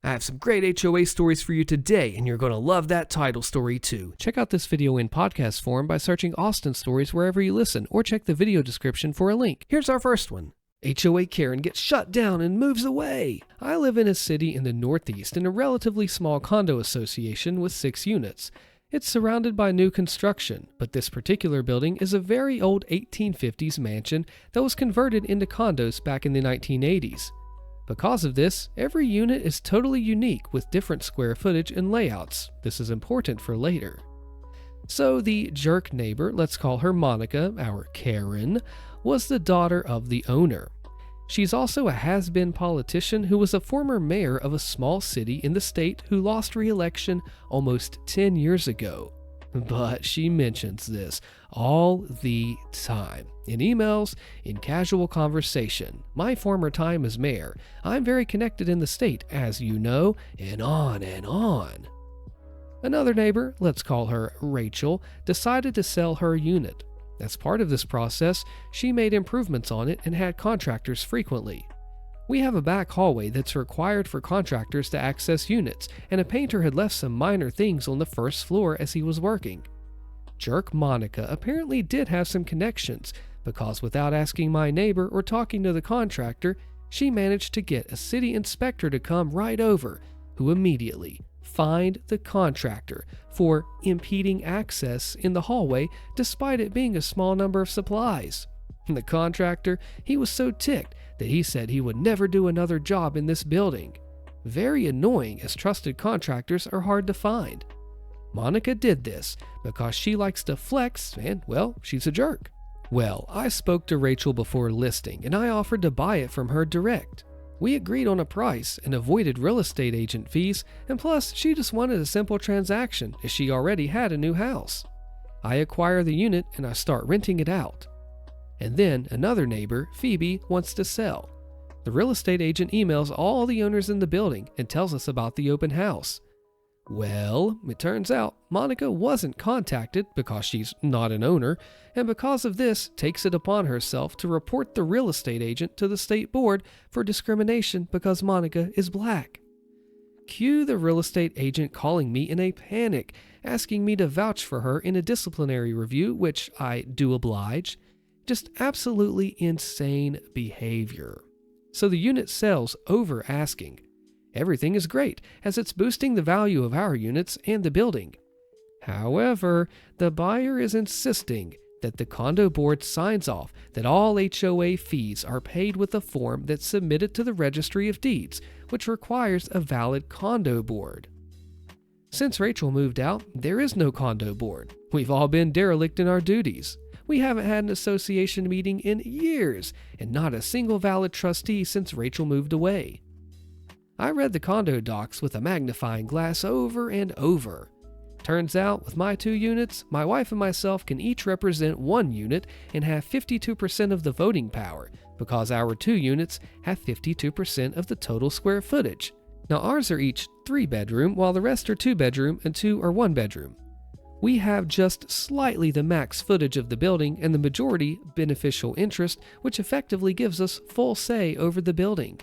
I have some great HOA stories for you today, and you're going to love that title story too. Check out this video in podcast form by searching Austin Stories wherever you listen, or check the video description for a link. Here's our first one. HOA Karen gets shut down and moves away. I live in a city in the Northeast in a relatively small condo association with 6 units. It's surrounded by new construction, but this particular building is a very old 1850s mansion that was converted into condos back in the 1980s. Because of this, every unit is totally unique with different square footage and layouts. This is important for later. So the jerk neighbor, let's call her Monica, our Karen, was the daughter of the owner. She's also a has-been politician who was a former mayor of a small city in the state who lost re-election almost 10 years ago. But she mentions this all the time. In emails, in casual conversation. My former time as mayor. I'm very connected in the state, as you know, and on and on. Another neighbor, let's call her Rachel, decided to sell her unit. As part of this process, she made improvements on it and had contractors frequently. We have a back hallway that's required for contractors to access units, and a painter had left some minor things on the first floor as he was working. Jerk Monica apparently did have some connections, because without asking my neighbor or talking to the contractor, she managed to get a city inspector to come right over, who immediately fined the contractor for impeding access in the hallway despite it being a small number of supplies. The contractor, he was so ticked that he said he would never do another job in this building. Very annoying, as trusted contractors are hard to find. Monica did this because she likes to flex and, well, she's a jerk. Well, I spoke to Rachel before listing and I offered to buy it from her direct. We agreed on a price and avoided real estate agent fees, and plus she just wanted a simple transaction as she already had a new house. I acquire the unit and I start renting it out. And then another neighbor, Phoebe, wants to sell. The real estate agent emails all the owners in the building and tells us about the open house. Well, it turns out Monica wasn't contacted because she's not an owner, and because of this takes it upon herself to report the real estate agent to the state board for discrimination because Monica is black. Cue the real estate agent calling me in a panic, asking me to vouch for her in a disciplinary review, which I do oblige. Just absolutely insane behavior. So the unit sells over asking. Everything is great, as it's boosting the value of our units and the building. However, the buyer is insisting that the condo board signs off that all HOA fees are paid with a form that's submitted to the Registry of Deeds, which requires a valid condo board. Since Rachel moved out, there is no condo board. We've all been derelict in our duties. We haven't had an association meeting in years, and not a single valid trustee since Rachel moved away. I read the condo docs with a magnifying glass over and over. Turns out, with my 2 units, my wife and myself can each represent 1 unit and have 52% of the voting power, because our 2 units have 52% of the total square footage. Now ours are each 3-bedroom, while the rest are 2-bedroom and 2 are 1-bedroom. We have just slightly the max footage of the building and the majority beneficial interest, which effectively gives us full say over the building.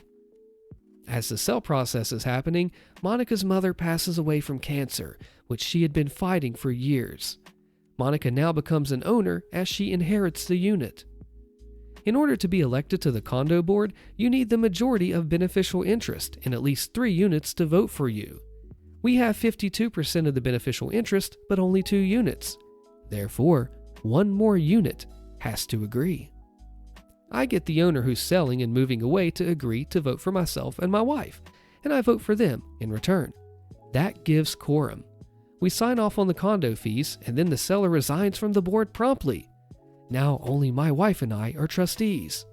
As the sale process is happening, Monica's mother passes away from cancer, which she had been fighting for years. Monica now becomes an owner as she inherits the unit. In order to be elected to the condo board, you need the majority of beneficial interest in at least 3 units to vote for you. We have 52% of the beneficial interest, but only 2 units. Therefore, 1 more unit has to agree. I get the owner who's selling and moving away to agree to vote for myself and my wife, and I vote for them in return. That gives quorum. We sign off on the condo fees, and then the seller resigns from the board promptly. Now only my wife and I are trustees.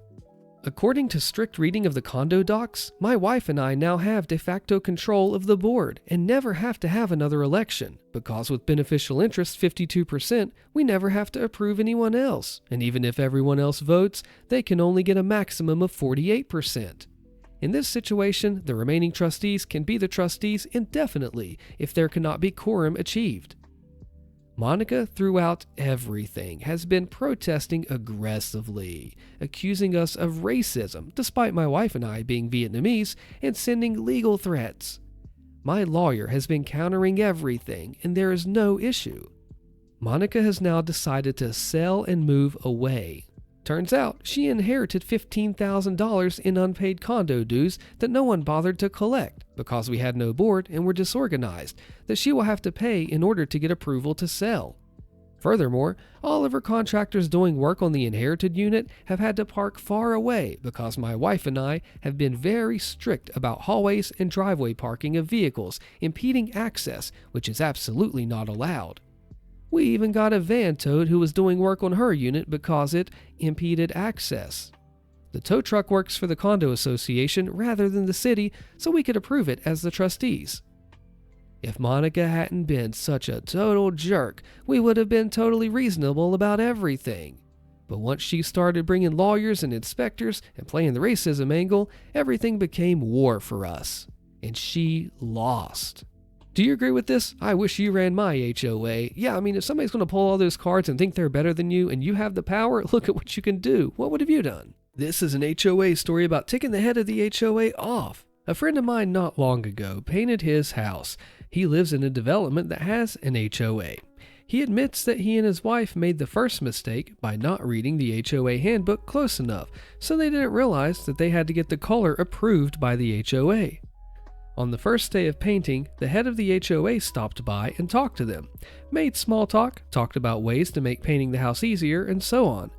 According to strict reading of the condo docs, my wife and I now have de facto control of the board and never have to have another election, because with beneficial interest 52%, we never have to approve anyone else, and even if everyone else votes, they can only get a maximum of 48%. In this situation, the remaining trustees can be the trustees indefinitely if there cannot be quorum achieved. Monica, throughout everything, has been protesting aggressively, accusing us of racism, despite my wife and I being Vietnamese, and sending legal threats. My lawyer has been countering everything, and there is no issue. Monica has now decided to sell and move away. Turns out she inherited $15,000 in unpaid condo dues that no one bothered to collect because we had no board and were disorganized, that she will have to pay in order to get approval to sell. Furthermore, all of her contractors doing work on the inherited unit have had to park far away because my wife and I have been very strict about hallways and driveway parking of vehicles impeding access, which is absolutely not allowed. We even got a van towed who was doing work on her unit because it impeded access. The tow truck works for the condo association rather than the city, so we could approve it as the trustees. If Monica hadn't been such a total jerk, we would have been totally reasonable about everything. But once she started bringing lawyers and inspectors and playing the racism angle, everything became war for us. And she lost. Do you agree with this? I wish you ran my HOA. Yeah, I mean, if somebody's going to pull all those cards and think they're better than you and you have the power, look at what you can do. What would have you done? This is an HOA story about taking the head of the HOA off. A friend of mine not long ago painted his house. He lives in a development that has an HOA. He admits that he and his wife made the first mistake by not reading the HOA handbook close enough, so they didn't realize that they had to get the color approved by the HOA. On the first day of painting, the head of the HOA stopped by and talked to them, made small talk, talked about ways to make painting the house easier, and so on.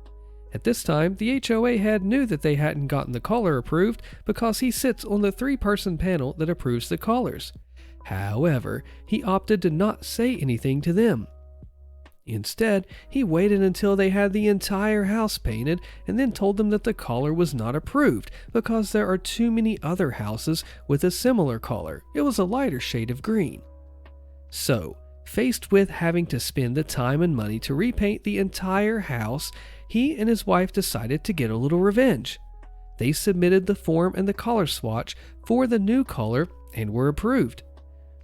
At this time, the HOA head knew that they hadn't gotten the color approved because he sits on the 3-person panel that approves the colors. However, he opted to not say anything to them. Instead, he waited until they had the entire house painted and then told them that the color was not approved because there are too many other houses with a similar color. It was a lighter shade of green. So, faced with having to spend the time and money to repaint the entire house, he and his wife decided to get a little revenge. They submitted the form and the color swatch for the new color and were approved.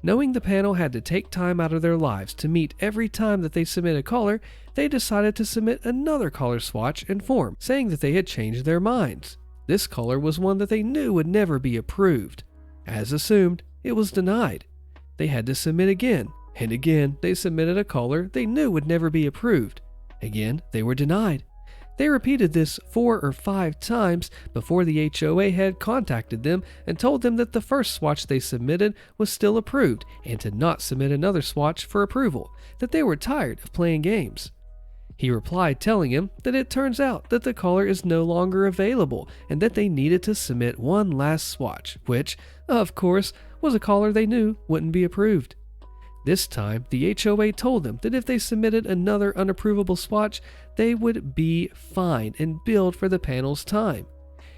Knowing the panel had to take time out of their lives to meet every time that they submit a color, they decided to submit another color swatch and form, saying that they had changed their minds. This color was one that they knew would never be approved. As assumed, it was denied. They had to submit again, and again they submitted a color they knew would never be approved. Again, they were denied. They repeated this 4 or 5 times before the HOA head contacted them and told them that the first swatch they submitted was still approved and to not submit another swatch for approval, that they were tired of playing games. He replied telling him that it turns out that the color is no longer available and that they needed to submit one last swatch, which, of course, was a color they knew wouldn't be approved. This time, the HOA told them that if they submitted another unapprovable swatch, they would be fined and billed for the panel's time.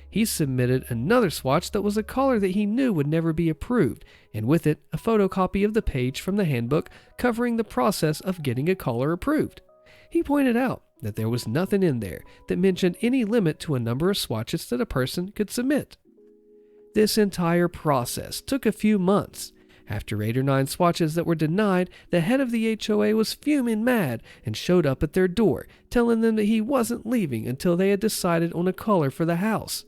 He submitted another swatch that was a color that he knew would never be approved, and with it, a photocopy of the page from the handbook covering the process of getting a color approved. He pointed out that there was nothing in there that mentioned any limit to a number of swatches that a person could submit. This entire process took a few months. After 8 or 9 swatches that were denied, the head of the HOA was fuming mad and showed up at their door, telling them that he wasn't leaving until they had decided on a color for the house.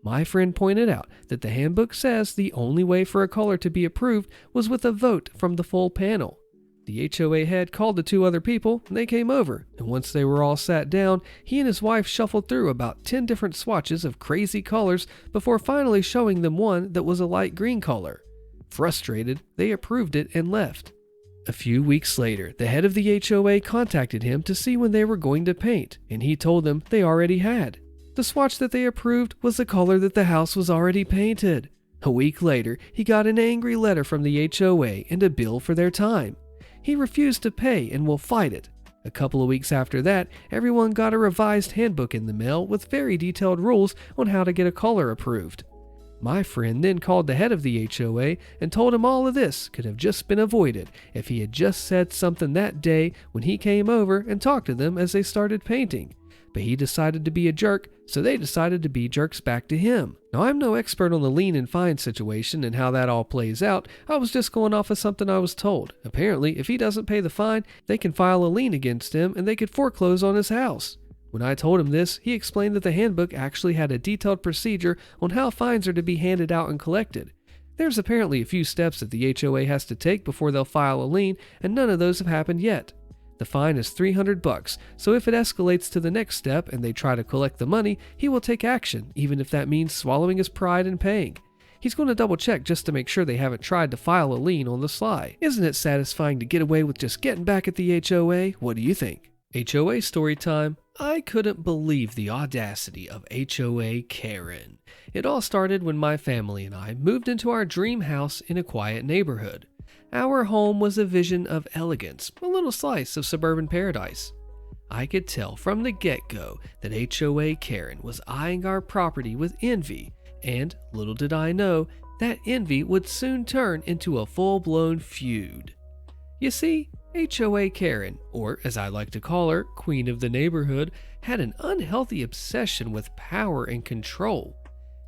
My friend pointed out that the handbook says the only way for a color to be approved was with a vote from the full panel. The HOA head called the 2 other people, and they came over, and once they were all sat down, he and his wife shuffled through about 10 different swatches of crazy colors before finally showing them one that was a light green color. Frustrated, they approved it and left. A few weeks later, the head of the HOA contacted him to see when they were going to paint, and he told them they already had. The swatch that they approved was the color that the house was already painted. A week later, he got an angry letter from the HOA and a bill for their time. He refused to pay and will fight it. A couple of weeks after that, everyone got a revised handbook in the mail with very detailed rules on how to get a color approved. My friend then called the head of the HOA and told him all of this could have just been avoided if he had just said something that day when he came over and talked to them as they started painting. But he decided to be a jerk, so they decided to be jerks back to him. Now, I'm no expert on the lien and fine situation and how that all plays out. I was just going off of something I was told. Apparently, if he doesn't pay the fine, they can file a lien against him and they could foreclose on his house. When I told him this, he explained that the handbook actually had a detailed procedure on how fines are to be handed out and collected. There's apparently a few steps that the HOA has to take before they'll file a lien, and none of those have happened yet. The fine is $300, so if it escalates to the next step and they try to collect the money, he will take action, even if that means swallowing his pride and paying. He's going to double check just to make sure they haven't tried to file a lien on the sly. Isn't it satisfying to get away with just getting back at the HOA? What do you think? HOA story time. I couldn't believe the audacity of HOA Karen. It all started when my family and I moved into our dream house in a quiet neighborhood. Our home was a vision of elegance, a little slice of suburban paradise. I could tell from the get-go that HOA Karen was eyeing our property with envy, and little did I know, that envy would soon turn into a full-blown feud. You see, HOA Karen, or as I like to call her, Queen of the Neighborhood, had an unhealthy obsession with power and control.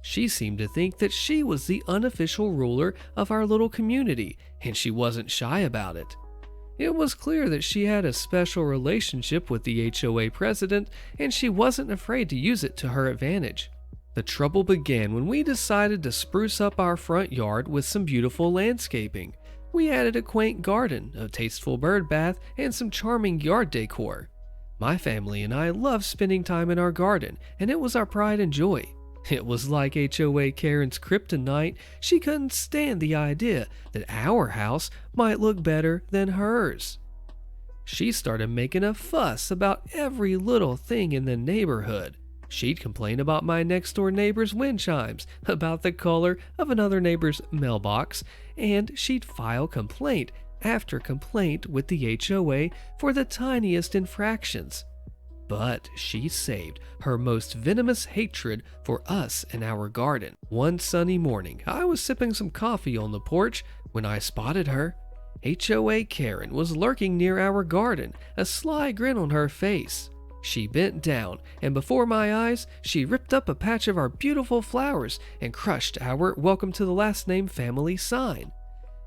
She seemed to think that she was the unofficial ruler of our little community, and she wasn't shy about it. It was clear that she had a special relationship with the HOA president, and she wasn't afraid to use it to her advantage. The trouble began when we decided to spruce up our front yard with some beautiful landscaping. We added a quaint garden, a tasteful bird bath, and some charming yard decor. My family and I loved spending time in our garden, and it was our pride and joy. It was like HOA Karen's kryptonite. She couldn't stand the idea that our house might look better than hers. She started making a fuss about every little thing in the neighborhood. She'd complain about my next-door neighbor's wind chimes, about the color of another neighbor's mailbox, and she'd file complaint after complaint with the HOA for the tiniest infractions. But she saved her most venomous hatred for us and our garden. One sunny morning, I was sipping some coffee on the porch when I spotted her. HOA Karen was lurking near our garden, a sly grin on her face. She bent down, and before my eyes, she ripped up a patch of our beautiful flowers and crushed our Welcome to the Last Name family sign.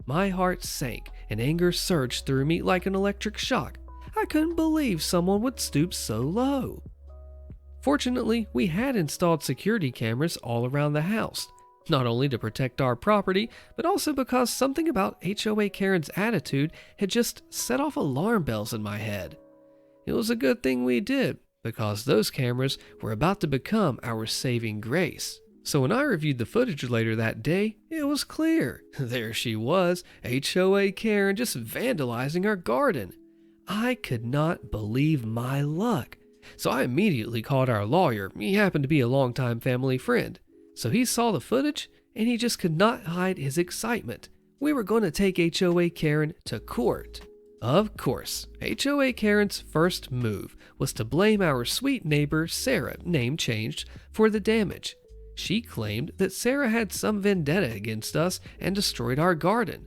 My heart sank, and anger surged through me like an electric shock. I couldn't believe someone would stoop so low. Fortunately, we had installed security cameras all around the house, not only to protect our property, but also because something about HOA Karen's attitude had just set off alarm bells in my head. It was a good thing we did, because those cameras were about to become our saving grace. So when I reviewed the footage later that day, it was clear. There she was, HOA Karen just vandalizing our garden. I could not believe my luck. So I immediately called our lawyer. He happened to be a longtime family friend. So he saw the footage, and he just could not hide his excitement. We were going to take HOA Karen to court. Of course, HOA Karen's first move was to blame our sweet neighbor Sarah, name changed, for the damage. She claimed that Sarah had some vendetta against us and destroyed our garden.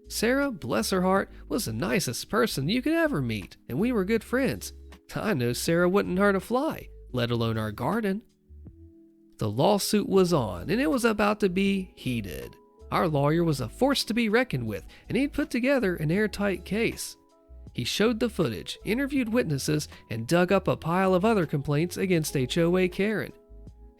Sarah, bless her heart, was the nicest person you could ever meet, and we were good friends. I know Sarah wouldn't hurt a fly, let alone our garden. The lawsuit was on, and it was about to be heated. Our lawyer was a force to be reckoned with, and he'd put together an airtight case. He showed the footage, interviewed witnesses, and dug up a pile of other complaints against HOA Karen.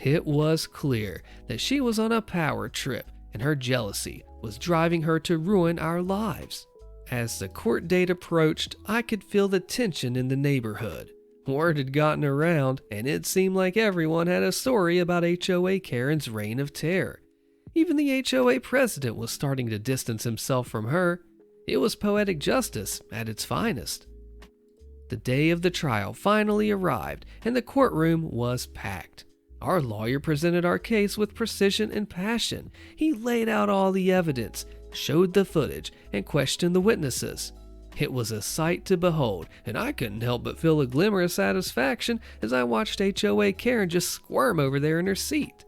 It was clear that she was on a power trip, and her jealousy was driving her to ruin our lives. As the court date approached, I could feel the tension in the neighborhood. Word had gotten around, and it seemed like everyone had a story about HOA Karen's reign of terror. Even the HOA president was starting to distance himself from her. It was poetic justice at its finest. The day of the trial finally arrived, and the courtroom was packed. Our lawyer presented our case with precision and passion. He laid out all the evidence, showed the footage, and questioned the witnesses. It was a sight to behold, and I couldn't help but feel a glimmer of satisfaction as I watched HOA Karen just squirm over there in her seat.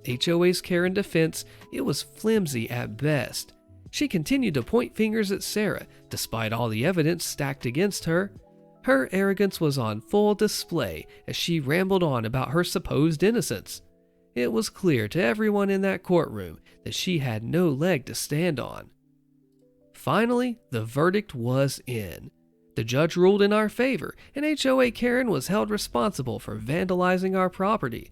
HOA's Karen defense, it was flimsy at best. She continued to point fingers at Sarah, despite all the evidence stacked against her. Her arrogance was on full display as she rambled on about her supposed innocence. It was clear to everyone in that courtroom that she had no leg to stand on. Finally, the verdict was in. The judge ruled in our favor, and HOA Karen was held responsible for vandalizing our property.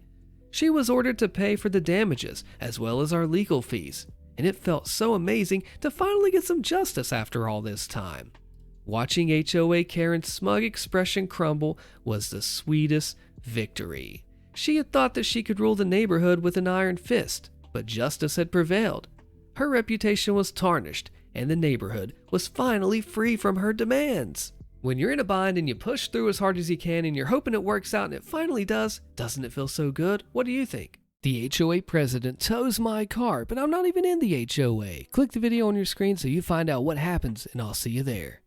She was ordered to pay for the damages as well as our legal fees. and it felt so amazing to finally get some justice after all this time. Watching HOA Karen's smug expression crumble was the sweetest victory. She had thought that she could rule the neighborhood with an iron fist, but justice had prevailed. Her reputation was tarnished, and the neighborhood was finally free from her demands. When you're in a bind and you push through as hard as you can and you're hoping it works out and it finally does, doesn't it feel so good? What do you think? The HOA president tows my car, but I'm not even in the HOA. Click the video on your screen so you find out what happens, and I'll see you there.